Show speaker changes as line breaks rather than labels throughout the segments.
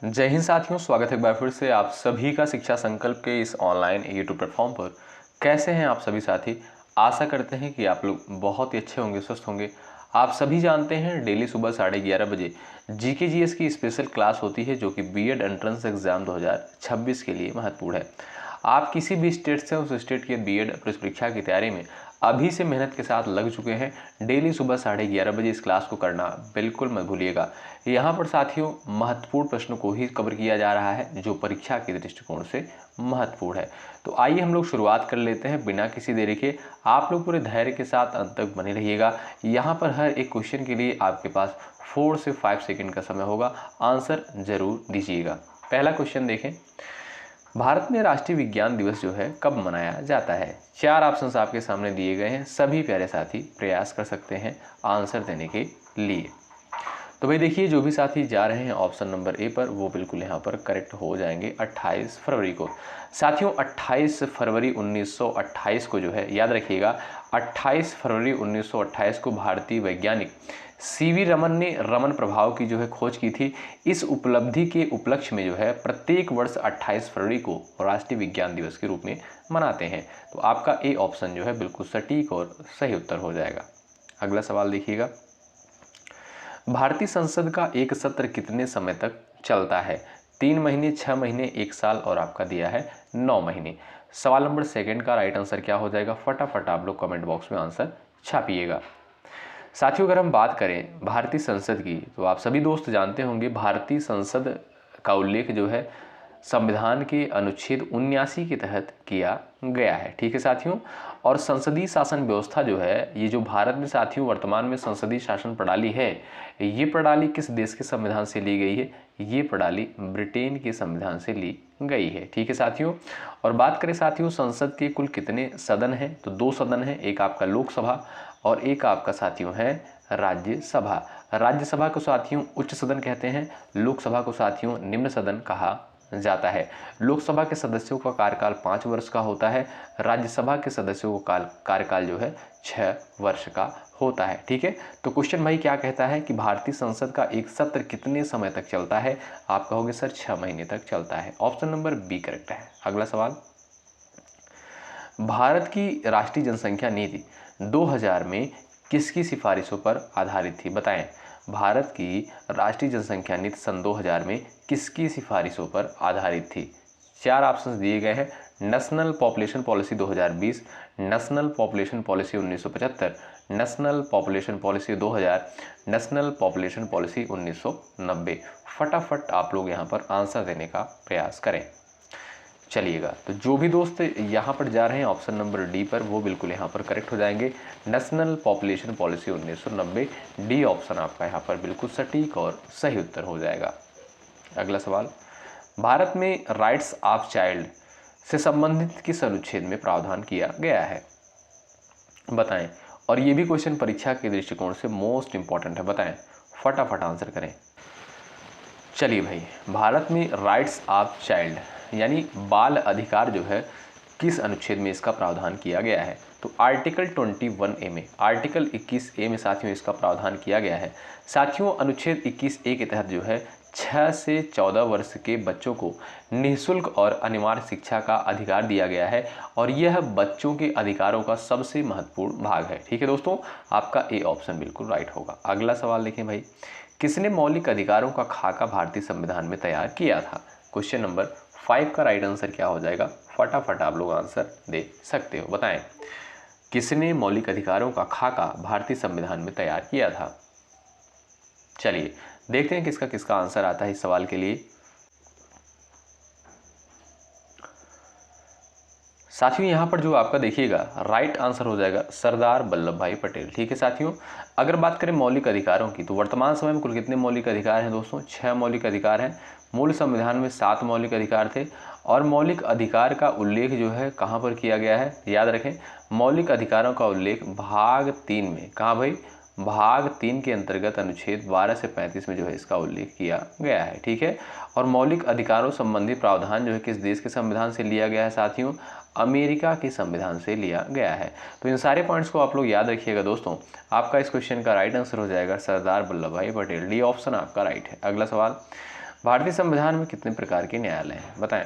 जय हिंद साथियों, स्वागत है एक बार फिर से आप सभी का शिक्षा संकल्प के इस ऑनलाइन यूट्यूब प्लेटफॉर्म पर। कैसे हैं आप सभी साथी? आशा करते हैं कि आप लोग बहुत ही अच्छे होंगे, स्वस्थ होंगे। आप सभी जानते हैं डेली सुबह 11:30 बजे जीके जीएस की स्पेशल क्लास होती है जो कि बीएड एंट्रेंस एग्जाम 2026 के लिए महत्वपूर्ण है। आप किसी भी स्टेट से उस स्टेट के बीएड प्रवेश परीक्षा की तैयारी में अभी से मेहनत के साथ लग चुके हैं। डेली सुबह 11:30 बजे इस क्लास को करना बिल्कुल मत भूलिएगा। यहाँ पर साथियों महत्वपूर्ण प्रश्नों को ही कवर किया जा रहा है जो परीक्षा के दृष्टिकोण से महत्वपूर्ण है। तो आइए हम लोग शुरुआत कर लेते हैं बिना किसी देरी के। आप लोग पूरे धैर्य के साथ अंत तक बने रहिएगा। यहाँ पर हर एक क्वेश्चन के लिए आपके पास 4 से 5 सेकंड का समय होगा, आंसर जरूर दीजिएगा। पहला क्वेश्चन देखें, भारत में राष्ट्रीय विज्ञान दिवस जो है कब मनाया जाता है? 4 ऑप्शंस आपके सामने दिए गए हैं। सभी प्यारे साथी प्रयास कर सकते हैं आंसर देने के लिए। तो भाई देखिए, जो भी साथी जा रहे हैं ऑप्शन नंबर ए पर वो बिल्कुल यहाँ पर करेक्ट हो जाएंगे 28 फरवरी को। साथियों 28 फरवरी 1928 को जो है, याद रखिएगा 28 फरवरी 1928 को भारतीय वैज्ञानिक सीवी रमन ने रमन प्रभाव की जो है खोज की थी। इस उपलब्धि के उपलक्ष्य में जो है प्रत्येक वर्ष 28 फरवरी को राष्ट्रीय विज्ञान दिवस के रूप में मनाते हैं। तो आपका ए ऑप्शन जो है बिल्कुल सटीक और सही उत्तर हो जाएगा। अगला सवाल देखिएगा, भारतीय संसद का एक सत्र कितने समय तक चलता है? 3 महीने, 6 महीने, 1 साल और आपका दिया है 9 महीने। सवाल नंबर सेकंड का राइट आंसर क्या हो जाएगा? फटाफट आप लोग कमेंट बॉक्स में आंसर छापिएगा। साथियों अगर हम बात करें भारतीय संसद की तो आप सभी दोस्त जानते होंगे भारतीय संसद का उल्लेख जो है संविधान के अनुच्छेद 79 के तहत किया गया है। ठीक है साथियों, और संसदीय शासन व्यवस्था जो है ये जो भारत में साथियों वर्तमान में संसदीय शासन प्रणाली है, ये प्रणाली किस देश के संविधान से ली गई है? ये प्रणाली ब्रिटेन के संविधान से ली गई है। ठीक है साथियों, और बात करें साथियों संसद के कुल कितने सदन हैं? तो 2 सदन हैं, एक आपका लोकसभा और एक आपका साथियों है राज्यसभा। राज्यसभा को साथियों उच्च सदन कहते हैं, लोकसभा को साथियों निम्न सदन कहा जाता है। लोकसभा के सदस्यों का कार्यकाल 5 वर्ष का होता है, राज्यसभा के सदस्यों का कार्यकाल जो है 6 वर्ष का होता है। ठीक है, तो क्वेश्चन भाई क्या कहता है कि भारतीय संसद का एक सत्र कितने समय तक चलता है? आप कहोगे सर 6 महीने तक चलता है। ऑप्शन नंबर बी करेक्ट है। अगला सवाल, भारत की राष्ट्रीय जनसंख्या नीति 2000 में किसकी सिफारिशों पर आधारित थी? बताएं, भारत की राष्ट्रीय जनसंख्या नीति सन 2000 में किसकी सिफारिशों पर आधारित थी? 4 ऑप्शंस दिए गए हैं, national population policy 2020, national population policy 1975, national population policy 2000, national population policy 1990। फटाफट आप लोग यहाँ पर आंसर देने का प्रयास करें। चलिएगा, तो जो भी दोस्त यहाँ पर जा रहे हैं ऑप्शन नंबर डी पर वो बिल्कुल यहाँ पर करेक्ट हो जाएंगे। National population policy 1990, D option आपका यहाँ पर बिल्कुल सटीक और सही उत्तर हो जाएगा। अगला सवाल, भारत में राइट्स ऑफ चाइल्ड से संबंधित किस अनुच्छेद में प्रावधान किया गया है? बताएं, और ये भी क्वेश्चन परीक्षा के दृष्टिकोण से मोस्ट इंपॉर्टेंट है, बताएं, फटाफट आंसर करें। चलिए भाई, भारत में राइट्स ऑफ चाइल्ड यानी बाल अधिकार जो है किस अनुच्छेद में इसका प्रावधान किया गया है? तो आर्टिकल 21A में, आर्टिकल 21A में साथियों इसका प्रावधान किया गया है। साथियों अनुच्छेद 21A के तहत जो है 6 से 14 वर्ष के बच्चों को निःशुल्क और अनिवार्य शिक्षा का अधिकार दिया गया है और यह बच्चों के अधिकारों का सबसे महत्वपूर्ण भाग है। ठीक है दोस्तों, आपका ए ऑप्शन बिल्कुल राइट होगा। अगला सवाल देखें भाई, किसने मौलिक अधिकारों का खाका भारतीय संविधान में तैयार किया था? क्वेश्चन नंबर 5 का राइट आंसर क्या हो जाएगा? फटाफट आप लोग आंसर दे सकते हो, बताएं, किसने मौलिक अधिकारों का खाका भारतीय संविधान में तैयार किया था? चलिए देखते हैं किसका किसका आंसर आता है इस सवाल के लिए। साथियों यहाँ पर जो आपका देखिएगा राइट आंसर हो जाएगा सरदार वल्लभ भाई पटेल। ठीक है साथियों, अगर बात करें मौलिक अधिकारों की तो वर्तमान समय में कुल कितने मौलिक अधिकार हैं दोस्तों? 6 मौलिक अधिकार हैं। मूल संविधान में 7 मौलिक अधिकार थे और मौलिक अधिकार का उल्लेख जो है कहाँ पर किया गया है? याद रखें, मौलिक अधिकारों का उल्लेख भाग 3 में, कहाँ भाई? भाग 3 के अंतर्गत अनुच्छेद 12 से 35 में जो है इसका उल्लेख किया गया है। ठीक है, और मौलिक अधिकारों संबंधी प्रावधान जो है किस देश के संविधान से लिया गया है साथियों? अमेरिका के संविधान से लिया गया है। तो इन सारे पॉइंट्स को आप लोग याद रखिएगा दोस्तों। आपका इस क्वेश्चन का राइट आंसर हो जाएगा सरदार वल्लभ भाई पटेल, डी ऑप्शन आपका राइट है। अगला सवाल, भारतीय संविधान में कितने प्रकार के न्यायालय हैं, बताएं।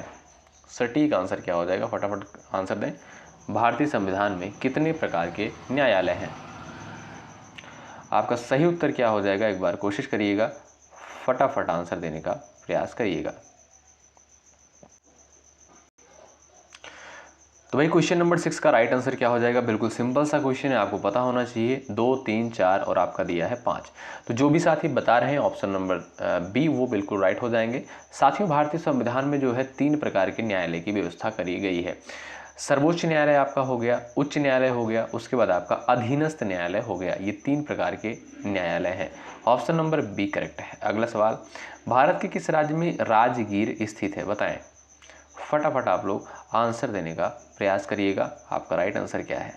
सटीक आंसर क्या हो जाएगा, फटाफट आंसर दें। भारतीय संविधान में कितने प्रकार के न्यायालय हैं? आपका सही उत्तर क्या हो जाएगा, एक बार कोशिश करिएगा, फटाफट आंसर देने का प्रयास करिएगा। तो भाई क्वेश्चन नंबर 6 का राइट आंसर क्या हो जाएगा? बिल्कुल सिंपल सा क्वेश्चन है, आपको पता होना चाहिए। 2, 3, 4 और आपका दिया है 5। तो जो भी साथी बता रहे हैं ऑप्शन नंबर बी वो बिल्कुल राइट हो जाएंगे। साथियों, भारतीय संविधान में जो है 3 प्रकार के न्यायालय की व्यवस्था करी गई है। सर्वोच्च न्यायालय आपका हो गया, उच्च न्यायालय हो गया, उसके बाद आपका अधीनस्थ न्यायालय हो गया। ये 3 प्रकार के न्यायालय हैं। ऑप्शन नंबर बी करेक्ट है। अगला सवाल, भारत के किस राज्य में राजगीर स्थित है, बताएं। फटाफट आप लोग आंसर देने का प्रयास करिएगा, आपका राइट आंसर क्या है।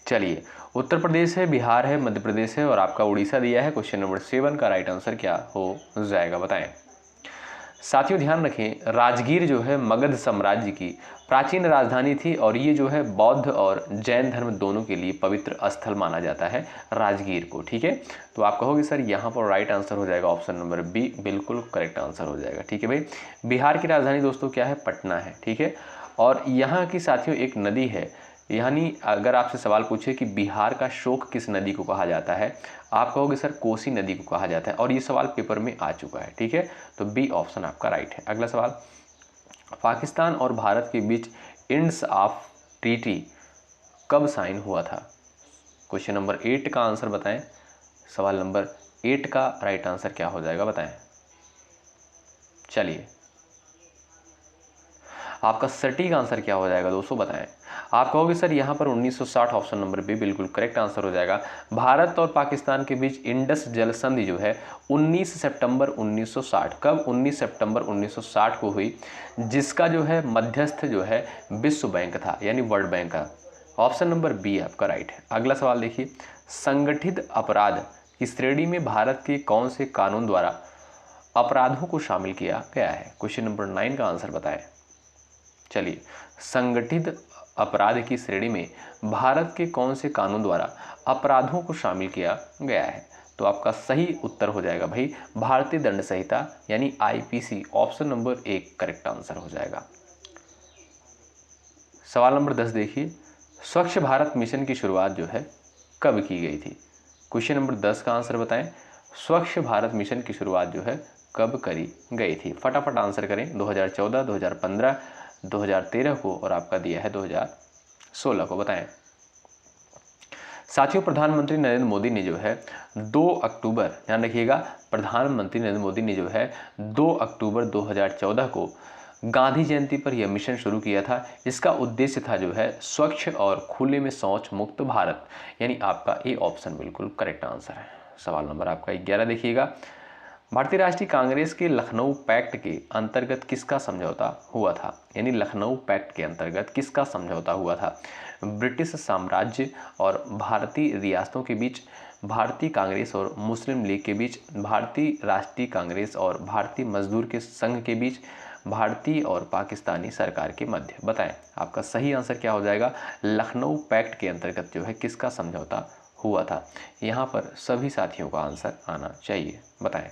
चलिए, उत्तर प्रदेश है, बिहार है, मध्य प्रदेश है और आपका उड़ीसा दिया है। क्वेश्चन नंबर 7 का राइट आंसर क्या हो जाएगा, बताएं। साथियों ध्यान रखें, राजगीर जो है मगध साम्राज्य की प्राचीन राजधानी थी और ये जो है बौद्ध और जैन धर्म दोनों के लिए पवित्र स्थल माना जाता है राजगीर को। ठीक है, तो आप कहोगे सर यहाँ पर राइट आंसर हो जाएगा ऑप्शन नंबर बी, बिल्कुल करेक्ट आंसर हो जाएगा। ठीक है भाई, बिहार की राजधानी दोस्तों क्या है? पटना है। ठीक है, और यहाँ की साथियों एक नदी है, यानी अगर आपसे सवाल पूछे कि बिहार का शोक किस नदी को कहा जाता है, आप कहोगे सर कोसी नदी को कहा जाता है, और ये सवाल पेपर में आ चुका है। ठीक है, तो बी ऑप्शन आपका राइट है। अगला सवाल, पाकिस्तान और भारत के बीच इंड्स ऑफ ट्रीटी कब साइन हुआ था? क्वेश्चन नंबर 8 का आंसर बताएं। सवाल नंबर 8 का राइट आंसर क्या हो जाएगा, बताएं। चलिए, आपका सटीक आंसर क्या हो जाएगा दोस्तों, बताएं। आप कहोगे सर यहाँ पर 1960 ऑप्शन नंबर बी बिल्कुल करेक्ट आंसर हो जाएगा। भारत और पाकिस्तान के बीच इंडस जल संधि जो है 19 सितंबर 1960, कब? 19 सितंबर 1960 को हुई, जिसका जो है मध्यस्थ जो है विश्व बैंक था, यानी वर्ल्ड बैंक का। ऑप्शन नंबर बी आपका राइट है। अगला सवाल देखिए, संगठित अपराध की श्रेणी में भारत के कौन से कानून द्वारा अपराधों को शामिल किया गया है? क्वेश्चन नंबर 9 का आंसर बताएं। चलिए, संगठित अपराध की श्रेणी में भारत के कौन से कानून द्वारा अपराधों को शामिल किया गया है? तो आपका सही उत्तर हो जाएगा भाई भारतीय दंड संहिता, यानी IPC. Option number 1 correct answer हो जाएगा। सवाल नंबर 10 देखिए, स्वच्छ भारत मिशन की शुरुआत जो है कब की गई थी? क्वेश्चन नंबर 10 का आंसर बताएं। स्वच्छ भारत मिशन की शुरुआत जो है कब करी गई थी? फटाफट आंसर करें। 2014, 2015, 2013 को और आपका दिया है 2016 को, बताएं। साथियों, प्रधानमंत्री नरेंद्र मोदी ने जो है 2 अक्टूबर, ध्यान रखिएगा, प्रधानमंत्री नरेंद्र मोदी ने जो है 2 अक्टूबर 2014 को गांधी जयंती पर यह मिशन शुरू किया था। इसका उद्देश्य था जो है स्वच्छ और खुले में शौच मुक्त भारत, यानी आपका ए ऑप्शन बिल्कुल करेक्ट आंसर है। सवाल नंबर आपका 11 देखिएगा, भारतीय राष्ट्रीय कांग्रेस के लखनऊ पैक्ट के अंतर्गत किसका समझौता हुआ था? यानी लखनऊ पैक्ट के अंतर्गत किसका समझौता हुआ था? ब्रिटिश साम्राज्य और भारतीय रियासतों के बीच, भारतीय कांग्रेस और मुस्लिम लीग के बीच, भारतीय राष्ट्रीय कांग्रेस और भारतीय मजदूर के संघ के बीच, भारतीय और पाकिस्तानी सरकार के मध्य, बताएं। आपका सही आंसर क्या हो जाएगा? लखनऊ पैक्ट के अंतर्गत जो है किसका समझौता हुआ था? यहाँ पर सभी साथियों का आंसर आना चाहिए, बताएं।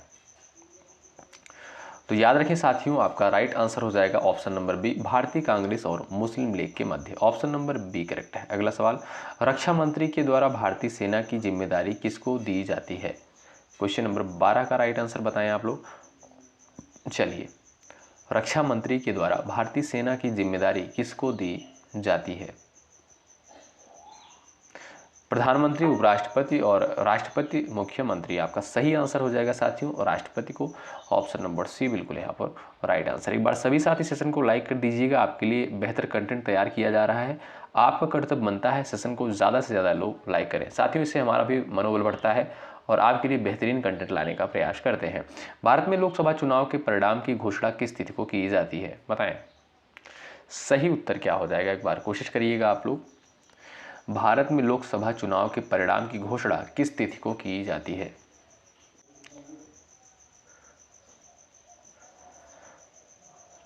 तो याद रखें साथियों, आपका राइट आंसर हो जाएगा ऑप्शन नंबर बी, भारतीय कांग्रेस और मुस्लिम लीग के मध्य। ऑप्शन नंबर बी करेक्ट है। अगला सवाल, रक्षा मंत्री के द्वारा भारतीय सेना की जिम्मेदारी किसको दी जाती है? क्वेश्चन नंबर 12 का राइट आंसर बताएं आप लोग। चलिए, रक्षा मंत्री के द्वारा भारतीय सेना की जिम्मेदारी किसको दी जाती है? प्रधानमंत्री, उपराष्ट्रपति और राष्ट्रपति, मुख्यमंत्री। आपका सही आंसर हो जाएगा साथियों, और राष्ट्रपति को। ऑप्शन नंबर सी बिल्कुल यहाँ पर राइट आंसर। एक बार सभी साथी सेशन को लाइक कर दीजिएगा, आपके लिए बेहतर कंटेंट तैयार किया जा रहा है। आपका कर्तव्य बनता है सेशन को ज़्यादा से ज़्यादा लोग लाइक करें साथियों, इससे हमारा भी मनोबल बढ़ता है और आपके लिए बेहतरीन कंटेंट लाने का प्रयास करते हैं। भारत में लोकसभा चुनाव के परिणाम की घोषणा किस तिथि को की जाती है? बताएं। सही उत्तर क्या हो जाएगा, एक बार कोशिश करिएगा आप लोग। भारत में लोकसभा चुनाव के परिणाम की घोषणा किस तिथि को की जाती है?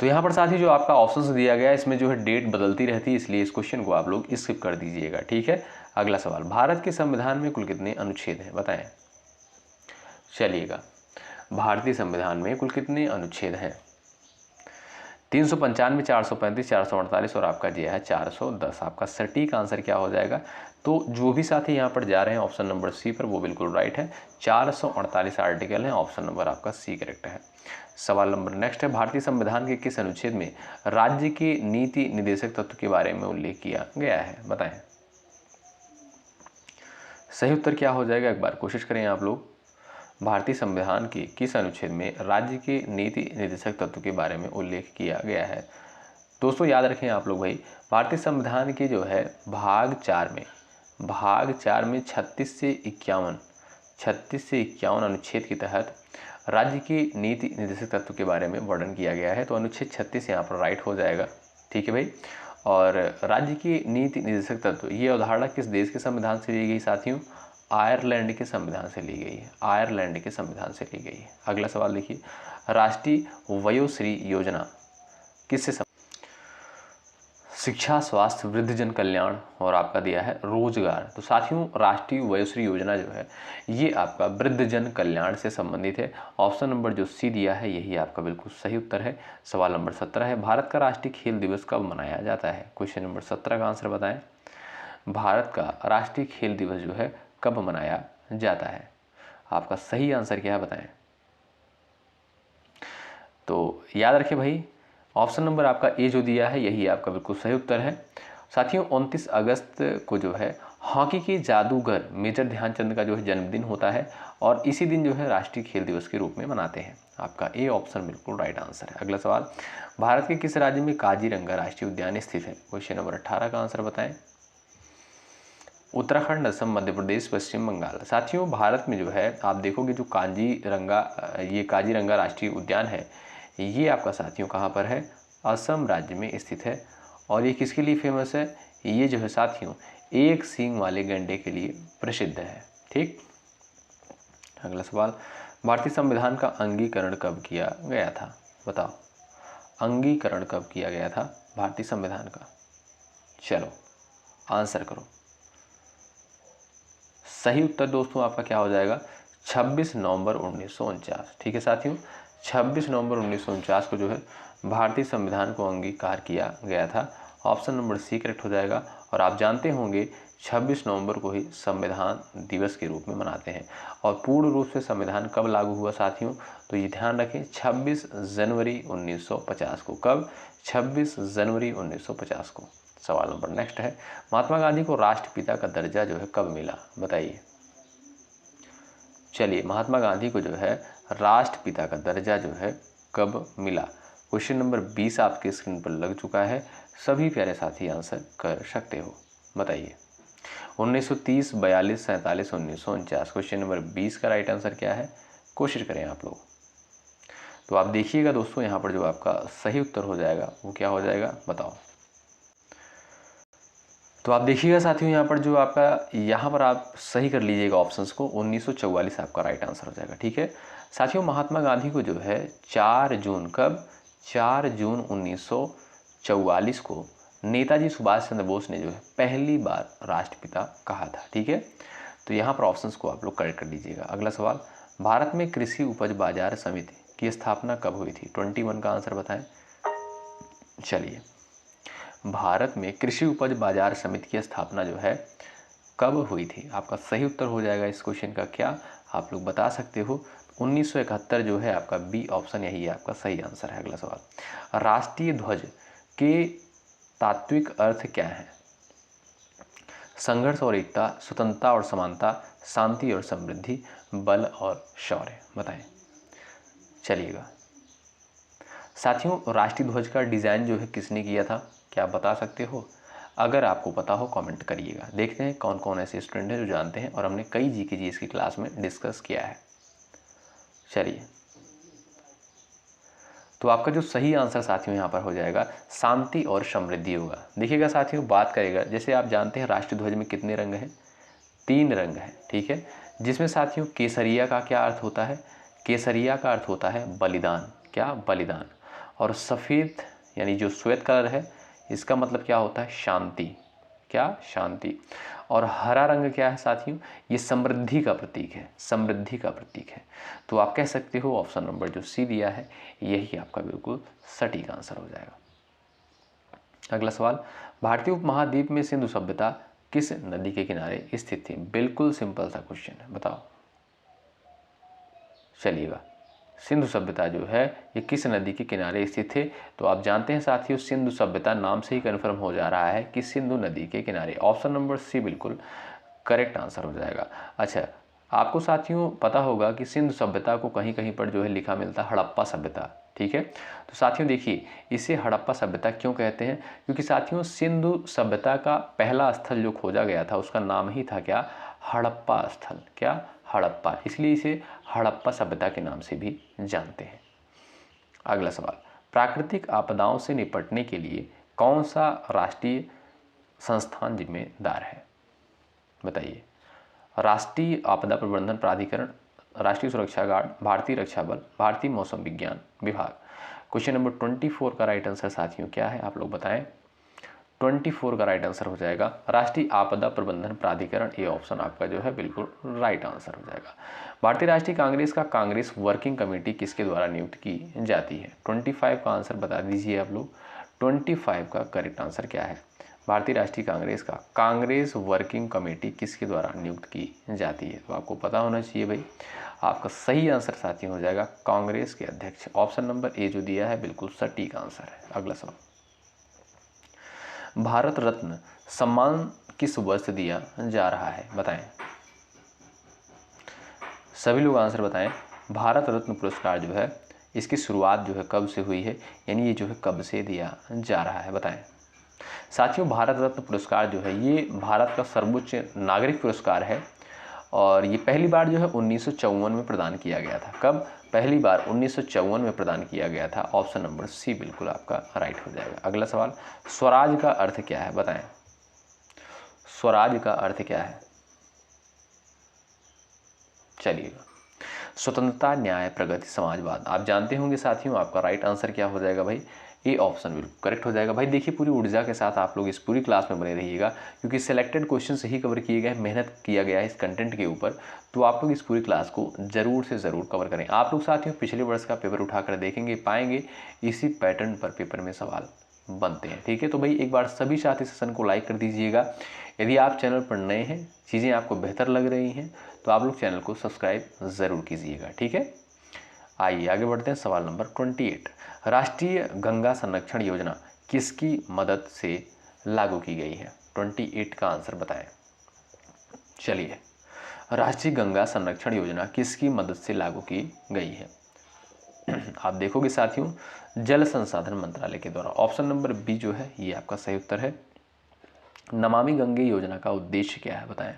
तो यहाँ पर साथी जो आपका ऑप्शन दिया गया है इसमें जो है डेट बदलती रहती है, इसलिए इस क्वेश्चन को आप लोग स्किप कर दीजिएगा। ठीक है, अगला सवाल, भारत के संविधान में कुल कितने अनुच्छेद हैं? बताएं। चलिएगा, भारतीय संविधान में कुल कितने अनुच्छेद हैं? 395, 435, 448 और आपका दिया है 410। आपका सटीक आंसर क्या हो जाएगा? तो जो भी साथी यहाँ पर जा रहे हैं ऑप्शन नंबर सी पर, वो बिल्कुल राइट है। 448 आर्टिकल है, ऑप्शन नंबर आपका सी करेक्ट है। सवाल नंबर नेक्स्ट है, भारतीय संविधान के किस अनुच्छेद में राज्य के नीति निर्देशक तत्व के बारे में उल्लेख किया गया है? बताएं। सही उत्तर क्या हो जाएगा, एक बार कोशिश करें आप लोग। भारतीय संविधान के किस अनुच्छेद में राज्य के नीति निर्देशक तत्व के बारे में उल्लेख किया गया है? दोस्तों याद रखें आप लोग भाई, भारतीय संविधान के जो है भाग 4 में 36 से 51 अनुच्छेद के तहत राज्य के नीति निर्देशक तत्व के बारे में वर्णन किया गया है। तो अनुच्छेद 36 यहाँ पर राइट हो जाएगा, ठीक है भाई। और राज्य की नीति निर्देशक तत्व, ये अवधारणा किस देश के संविधान से ली गई साथियों? आयरलैंड के संविधान से ली गई है, आयरलैंड के संविधान से ली गई है। अगला सवाल देखिए, राष्ट्रीय वयोश्री योजना किससे शिक्षा, स्वास्थ्य, वृद्धजन कल्याण और आपका दिया है रोजगार। तो साथियों राष्ट्रीय वयोश्री योजना जो है ये आपका वृद्धजन कल्याण से संबंधित है। ऑप्शन नंबर जो सी दिया है यही आपका बिल्कुल सही उत्तर है। सवाल नंबर 17 है, भारत का राष्ट्रीय खेल दिवस कब मनाया जाता है? क्वेश्चन नंबर 17 का आंसर बताएं। भारत का राष्ट्रीय खेल दिवस जो है कब मनाया जाता है? आपका सही आंसर क्या है बताएं। तो याद रखें भाई, ऑप्शन नंबर आपका ए जो दिया है यही आपका बिल्कुल सही उत्तर है। साथियों 29 अगस्त को जो है हॉकी के जादूगर मेजर ध्यानचंद का जो है जन्मदिन होता है और इसी दिन जो है राष्ट्रीय खेल दिवस के रूप में मनाते हैं। आपका ए ऑप्शन बिल्कुल राइट आंसर है। अगला सवाल, भारत के किस राज्य में काजीरंगा राष्ट्रीय उद्यान स्थित है? क्वेश्चन नंबर 18 का आंसर बताएं। उत्तराखंड, असम, मध्य प्रदेश, पश्चिम बंगाल। साथियों भारत में जो है आप देखोगे जो काजीरंगा राष्ट्रीय उद्यान है ये आपका साथियों कहाँ पर है? असम राज्य में स्थित है। और ये किसके लिए फेमस है? ये जो है साथियों एक सींग वाले गैंडे के लिए प्रसिद्ध है, ठीक। अगला सवाल, भारतीय संविधान का अंगीकरण कब किया गया था? बताओ, अंगीकरण कब किया गया था भारतीय संविधान का? चलो आंसर करो। सही उत्तर दोस्तों आपका क्या हो जाएगा? 26 नवंबर 1949। ठीक है साथियों, 26 नवंबर 1949 को जो है भारतीय संविधान को अंगीकार किया गया था। ऑप्शन नंबर सी करेक्ट हो जाएगा। और आप जानते होंगे 26 नवंबर को ही संविधान दिवस के रूप में मनाते हैं। और पूर्ण रूप से संविधान कब लागू हुआ साथियों? तो ये ध्यान रखें 26 जनवरी 1950 को। कब? 26 जनवरी 1950 को। सवाल नंबर नेक्स्ट है, महात्मा गांधी को राष्ट्रपिता का दर्जा जो है कब मिला? बताइए। चलिए, महात्मा गांधी को जो है राष्ट्रपिता का दर्जा जो है कब मिला? क्वेश्चन नंबर 20 आपके स्क्रीन पर लग चुका है। सभी प्यारे साथी आंसर कर सकते हो, बताइए। 1930, 42, 47, 1949। क्वेश्चन नंबर 20 का राइट आंसर क्या है? कोशिश करें आप लोग। तो आप देखिएगा दोस्तों, यहाँ पर जो आपका सही उत्तर हो जाएगा वो क्या हो जाएगा बताओ। तो आप देखिएगा साथियों, यहाँ पर जो आपका यहाँ पर आप सही कर लीजिएगा ऑप्शंस को। 1944 आपका राइट आंसर हो जाएगा, ठीक है साथियों। महात्मा गांधी को जो है 4 जून, कब? 4 जून 1944 को नेताजी सुभाष चंद्र बोस ने जो है पहली बार राष्ट्रपिता कहा था, ठीक है। तो यहाँ पर ऑप्शंस को आप लोग करेक्ट कर लीजिएगा। अगला सवाल, भारत में कृषि उपज बाजार समिति की स्थापना कब हुई थी? 21 का आंसर बताएं। चलिए, भारत में कृषि उपज बाजार समिति की स्थापना जो है कब हुई थी? आपका सही उत्तर हो जाएगा इस क्वेश्चन का क्या आप लोग बता सकते हो? 1971 जो है आपका बी ऑप्शन यही है आपका सही आंसर है। अगला सवाल, राष्ट्रीय ध्वज के तात्विक अर्थ क्या है? संघर्ष और एकता, स्वतंत्रता और समानता, शांति और समृद्धि, बल और शौर्य। बताएं। चलिएगा साथियों, राष्ट्रीय ध्वज का डिज़ाइन जो है किसने किया था? क्या आप बता सकते हो? अगर आपको पता हो कमेंट करिएगा। देखते हैं कौन कौन ऐसे स्टूडेंट हैं जो जानते हैं, और हमने कई जीके जीएस की क्लास में डिस्कस किया है। चलिए, तो आपका जो सही आंसर साथियों यहाँ पर हो जाएगा शांति और समृद्धि होगा। देखिएगा साथियों, बात करेगा, जैसे आप जानते हैं राष्ट्रीय ध्वज में कितने रंग हैं? 3 रंग हैं, ठीक है। जिसमें साथियों केसरिया का क्या अर्थ होता है? केसरिया का अर्थ होता है बलिदान। क्या? बलिदान। और सफ़ेद यानी जो श्वेत कलर है इसका मतलब क्या होता है? शांति। क्या? शांति। और हरा रंग क्या है साथियों, ये समृद्धि का प्रतीक है, समृद्धि का प्रतीक है। तो आप कह सकते हो ऑप्शन नंबर जो सी दिया है यही आपका बिल्कुल सटीक आंसर हो जाएगा। अगला सवाल, भारतीय उपमहाद्वीप में सिंधु सभ्यता किस नदी के किनारे स्थित थी? बिल्कुल सिंपल सा क्वेश्चन है, बताओ। चलिएगा, सिंधु सभ्यता जो है ये किस नदी के किनारे स्थित थे? तो आप जानते हैं साथियों, सिंधु सभ्यता नाम से ही कन्फर्म हो जा रहा है कि सिंधु नदी के किनारे। ऑप्शन नंबर सी बिल्कुल करेक्ट आंसर हो जाएगा। अच्छा, आपको साथियों पता होगा कि सिंधु सभ्यता को कहीं कहीं पर जो है लिखा मिलता है हड़प्पा सभ्यता, ठीक है। तो साथियों देखिए, इसे हड़प्पा सभ्यता क्यों कहते हैं? क्योंकि साथियों सिंधु सभ्यता का पहला स्थल जो खोजा गया था उसका नाम ही था क्या? हड़प्पा स्थल। क्या? हड़प्पा, इसलिए इसे हड़प्पा सभ्यता के नाम से भी जानते हैं। अगला सवाल, प्राकृतिक आपदाओं से निपटने के लिए कौन सा राष्ट्रीय संस्थान जिम्मेदार है? बताइए। राष्ट्रीय आपदा प्रबंधन प्राधिकरण, राष्ट्रीय सुरक्षा गार्ड, भारतीय रक्षा बल, भारतीय मौसम विज्ञान विभाग। क्वेश्चन नंबर 24 का राइट आंसर साथियों क्या है, आप लोग बताएं। 24 का राइट आंसर हो जाएगा राष्ट्रीय आपदा प्रबंधन प्राधिकरण। ये ऑप्शन आपका जो है बिल्कुल राइट आंसर हो जाएगा। भारतीय राष्ट्रीय कांग्रेस का कांग्रेस वर्किंग कमेटी किसके द्वारा नियुक्त की जाती है? 25 का आंसर बता दीजिए आप लोग। 25 का करेक्ट आंसर क्या है? भारतीय राष्ट्रीय कांग्रेस का कांग्रेस वर्किंग कमेटी किसके द्वारा नियुक्त की जाती है? तो आपको पता होना चाहिए भाई। आपका सही आंसर साथियों हो जाएगा कांग्रेस के अध्यक्ष। ऑप्शन नंबर ए जो दिया है बिल्कुल सटीक आंसर है। अगला सवाल, भारत रत्न सम्मान किस वर्ष दिया जा रहा है? बताएं, सभी लोग आंसर बताएं। भारत रत्न पुरस्कार जो है इसकी शुरुआत जो है कब से हुई है, यानी ये जो है कब से दिया जा रहा है, बताएं। साथियों भारत रत्न पुरस्कार जो है ये भारत का सर्वोच्च नागरिक पुरस्कार है और ये पहली बार जो है 1954 में प्रदान किया गया था। कब? पहली बार 1954 में प्रदान किया गया था। ऑप्शन नंबर सी बिल्कुल आपका राइट हो जाएगा। अगला सवाल, स्वराज का अर्थ क्या है? बताएं, स्वराज का अर्थ क्या है? चलिएगा, स्वतंत्रता, न्याय, प्रगति, समाजवाद। आप जानते होंगे साथियों, आपका राइट आंसर क्या हो जाएगा भाई? ए ऑप्शन बिल्कुल करेक्ट हो जाएगा। भाई देखिए, पूरी ऊर्जा के साथ आप लोग इस पूरी क्लास में बने रहिएगा क्योंकि सिलेक्टेड क्वेश्चन ही कवर किए गए, मेहनत किया गया है इस कंटेंट के ऊपर। तो आप लोग इस पूरी क्लास को जरूर से ज़रूर कवर करें। आप लोग साथियों पिछले वर्ष का पेपर उठाकर देखेंगे, पाएंगे इसी पैटर्न पर पेपर में सवाल बनते हैं, ठीक है। तो भाई एक बार सभी साथी सेशन को लाइक कर दीजिएगा। यदि आप चैनल पर नए हैं, चीज़ें आपको बेहतर लग रही हैं तो आप लोग चैनल को सब्सक्राइब ज़रूर कीजिएगा, ठीक है। आइए आगे बढ़ते हैं। सवाल नंबर 28, राष्ट्रीय गंगा संरक्षण योजना किसकी मदद से लागू की गई है? 28 का आंसर बताएं। चलिए, राष्ट्रीय गंगा संरक्षण योजना किसकी मदद से लागू की गई है? आप देखोगे साथियों, जल संसाधन मंत्रालय के द्वारा। ऑप्शन नंबर बी जो है ये आपका सही उत्तर है। नमामि गंगे योजना का उद्देश्य क्या है? बताएं,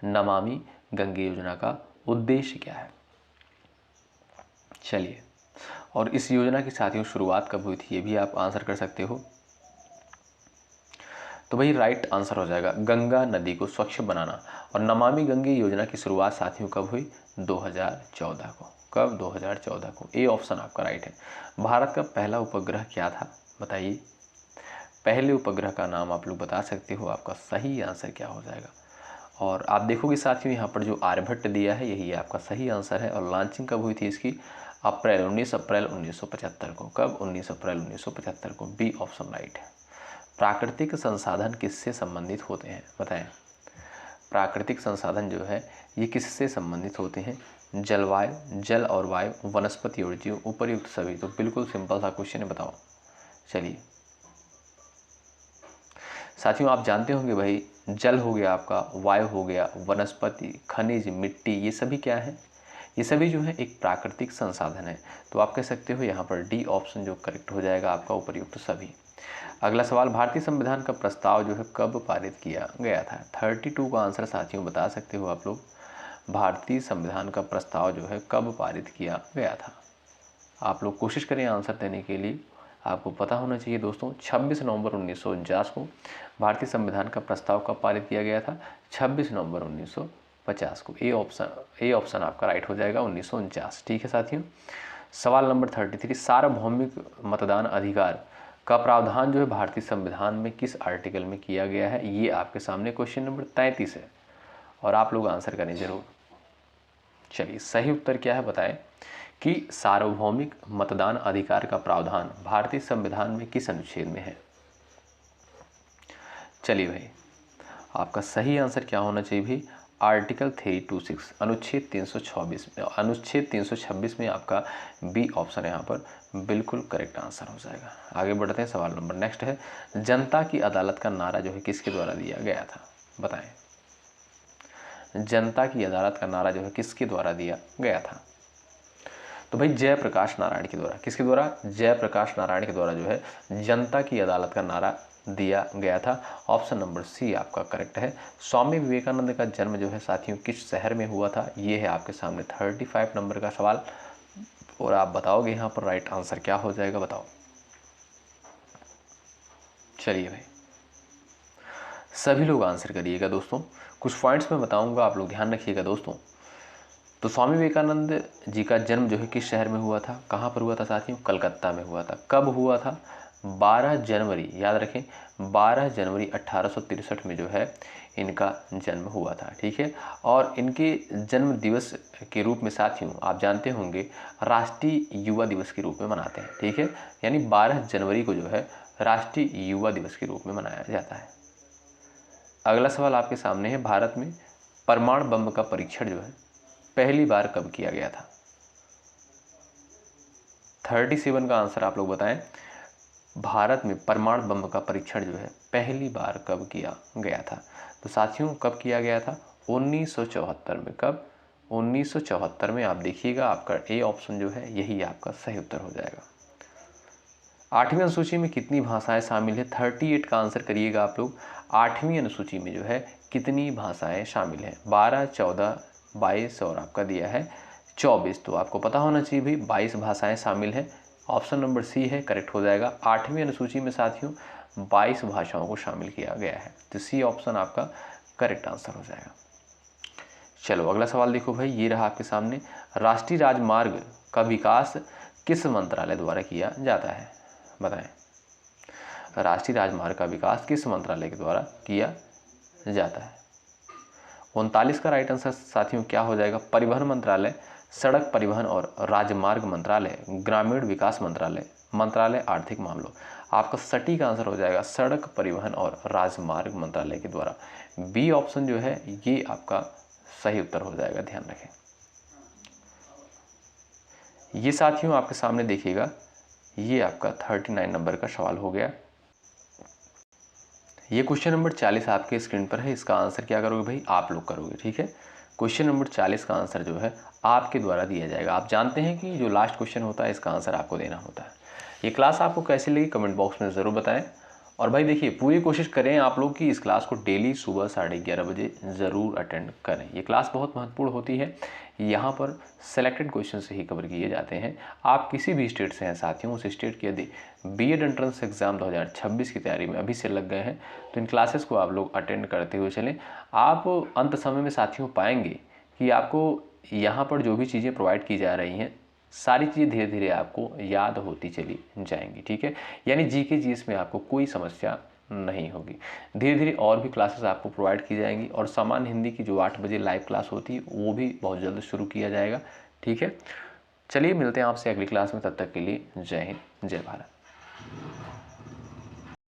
नमामि गंगे योजना का उद्देश्य क्या है? चलिए, और इस योजना की साथियों शुरुआत कब हुई थी ये भी आप आंसर कर सकते हो। तो भाई राइट आंसर हो जाएगा गंगा नदी को स्वच्छ बनाना। और नमामि गंगे योजना की शुरुआत साथियों कब हुई? 2014 को। कब? 2014 को। ए ऑप्शन आपका राइट है। भारत का पहला उपग्रह क्या था? बताइए, पहले उपग्रह का नाम आप लोग बता सकते हो। आपका सही आंसर क्या हो जाएगा? और आप देखोगे साथियों यहाँ पर जो आर्यभट्ट दिया है यही आपका सही आंसर है। और लॉन्चिंग कब हुई थी इसकी? 19 अप्रैल 1975 को। कब? 19 अप्रैल 1975 को। बी ऑप्शन राइट है। प्राकृतिक संसाधन किससे संबंधित होते हैं? बताएं, प्राकृतिक संसाधन जो है ये किससे संबंधित होते हैं? जलवायु, जल और वायु, वनस्पति और जीव, उपर्युक्त सभी। तो बिल्कुल सिंपल सा क्वेश्चन है, बताओ। चलिए साथियों, आप जानते होंगे भाई, जल हो गया आपका, वायु हो गया, वनस्पति, खनिज, मिट्टी, ये सभी क्या है? ये सभी जो है एक प्राकृतिक संसाधन है। तो आप कह सकते हो यहाँ पर डी ऑप्शन जो करेक्ट हो जाएगा आपका, उपर्युक्त सभी। अगला सवाल, भारतीय संविधान का प्रस्ताव जो है कब पारित किया गया था? 32 का आंसर साथियों बता सकते हो आप लोग। भारतीय संविधान का प्रस्ताव जो है कब पारित किया गया था? आप लोग कोशिश करें आंसर देने के लिए। आपको पता होना चाहिए दोस्तों, 26 नवंबर 1949 को भारतीय संविधान का प्रस्ताव कब पारित किया गया था? 26 नवंबर 1950 को। ए ऑप्शन आपका राइट हो जाएगा, 1949। ठीक है साथियों। सवाल नंबर 33, सार्वभौमिक मतदान अधिकार का प्रावधान जो है भारतीय संविधान में किस आर्टिकल में किया गया है? ये आपके सामने क्वेश्चन नंबर 33 है और आप लोग आंसर करें जरूर। चलिए सही उत्तर क्या है बताएं कि सार्वभौमिक मतदान अधिकार का प्रावधान भारतीय संविधान में किस अनुच्छेद में है? चलिए भाई, आपका सही आंसर क्या होना चाहिए भाई? आर्टिकल 326 अनुच्छेद 326 में, अनुच्छेद 326 में आपका बी ऑप्शन यहाँ पर बिल्कुल करेक्ट आंसर हो जाएगा। आगे बढ़ते हैं, सवाल नंबर नेक्स्ट है, जनता की अदालत का नारा जो है किसके द्वारा दिया गया था? बताएं, जनता की अदालत का नारा जो है किसके द्वारा दिया गया था? तो भाई जयप्रकाश नारायण के द्वारा। किसके द्वारा? जयप्रकाश नारायण के द्वारा जो है जनता की अदालत का नारा दिया गया था। ऑप्शन नंबर सी आपका करेक्ट है। स्वामी विवेकानंद का जन्म जो है साथियों किस शहर में हुआ था? ये है आपके सामने 35 नंबर का सवाल और आप बताओगे यहाँ पर राइट आंसर क्या हो जाएगा, बताओ। चलिए भाई, सभी लोग आंसर करिएगा दोस्तों। कुछ पॉइंट्स मैं बताऊंगा, आप लोग ध्यान रखिएगा दोस्तों। तो स्वामी विवेकानंद जी का जन्म जो है किस शहर में हुआ था? कहाँ पर हुआ था साथियों? कलकत्ता में हुआ था। कब हुआ था? 12 जनवरी, याद रखें 12 जनवरी 1863 में जो है इनका जन्म हुआ था। ठीक है, और इनके जन्म दिवस के रूप में साथियों आप जानते होंगे राष्ट्रीय युवा दिवस के रूप में मनाते हैं। ठीक है, यानी 12 जनवरी को जो है राष्ट्रीय युवा दिवस के रूप में मनाया जाता है। अगला सवाल आपके सामने है, भारत में परमाणु बम का परीक्षण जो है पहली बार कब किया गया था? 37 का आंसर आप लोग बताएं। भारत में परमाणु बम का परीक्षण जो है पहली बार कब किया गया था? तो साथियों कब किया गया था? 1974 में। कब? 1974 में। आप देखिएगा आपका ए ऑप्शन जो है यही आपका सही उत्तर हो जाएगा। 8वीं अनुसूची में कितनी भाषाएं शामिल है? 38 का आंसर करिएगा आप लोग। 8वीं अनुसूची में जो है कितनी भाषाएं शामिल है? 12, 14, 22 और आपका दिया है 24। तो आपको पता होना चाहिए भाई 22 भाषाएं शामिल हैं। ऑप्शन नंबर सी है करेक्ट हो जाएगा। 8वीं अनुसूची में साथियों 22 भाषाओं को शामिल किया गया है, तो सी ऑप्शन आपका करेक्ट आंसर हो जाएगा। चलो अगला सवाल देखो भाई, ये रहा आपके सामने, राष्ट्रीय राजमार्ग का विकास किस मंत्रालय द्वारा किया जाता है? बताएं, राष्ट्रीय राजमार्ग का विकास किस मंत्रालय के द्वारा किया जाता है? 39 का राइट आंसर साथियों क्या हो जाएगा? परिवहन मंत्रालय, सड़क परिवहन और राजमार्ग मंत्रालय, ग्रामीण विकास मंत्रालय, मंत्रालय आर्थिक मामलों। आपका सटीक आंसर हो जाएगा सड़क परिवहन और राजमार्ग मंत्रालय के द्वारा। बी ऑप्शन जो है ये आपका सही उत्तर हो जाएगा, ध्यान रखें। ये साथियों आपके सामने देखिएगा, ये आपका 39 नंबर का सवाल हो गया। ये क्वेश्चन नंबर 40 आपके स्क्रीन पर है। इसका आंसर क्या करोगे भाई? आप लोग करोगे। ठीक है, क्वेश्चन नंबर 40 का आंसर जो है आपके द्वारा दिया जाएगा। आप जानते हैं कि जो लास्ट क्वेश्चन होता है इसका आंसर आपको देना होता है। ये क्लास आपको कैसी लगी कमेंट बॉक्स में ज़रूर बताएं। और भाई देखिए पूरी कोशिश करें आप लोग कि इस क्लास को डेली सुबह 11:30 बजे ज़रूर अटेंड करें। ये क्लास बहुत महत्वपूर्ण होती है। यहाँ पर सेलेक्टेड क्वेश्चन से ही कवर किए जाते हैं। आप किसी भी स्टेट से हैं साथियों, उस स्टेट की यदि बीएड एंट्रेंस एग्ज़ाम 2026 की तैयारी में अभी से लग गए हैं तो इन क्लासेस को आप लोग अटेंड करते हुए चलें। आप अंत समय में साथियों पाएंगे कि आपको यहाँ पर जो भी चीज़ें प्रोवाइड की जा रही हैं सारी चीज़ें धीरे धीरे आपको याद होती चली जाएंगी। ठीक है, यानी जीके जीएस में आपको कोई समस्या नहीं होगी। धीरे धीरे और भी क्लासेस आपको प्रोवाइड की जाएंगी और सामान्य हिंदी की जो 8 बजे लाइव क्लास होती है वो भी बहुत जल्द शुरू किया जाएगा। ठीक है, चलिए मिलते हैं आपसे अगली क्लास में, तब तक के लिए जय हिंद, जय भारत।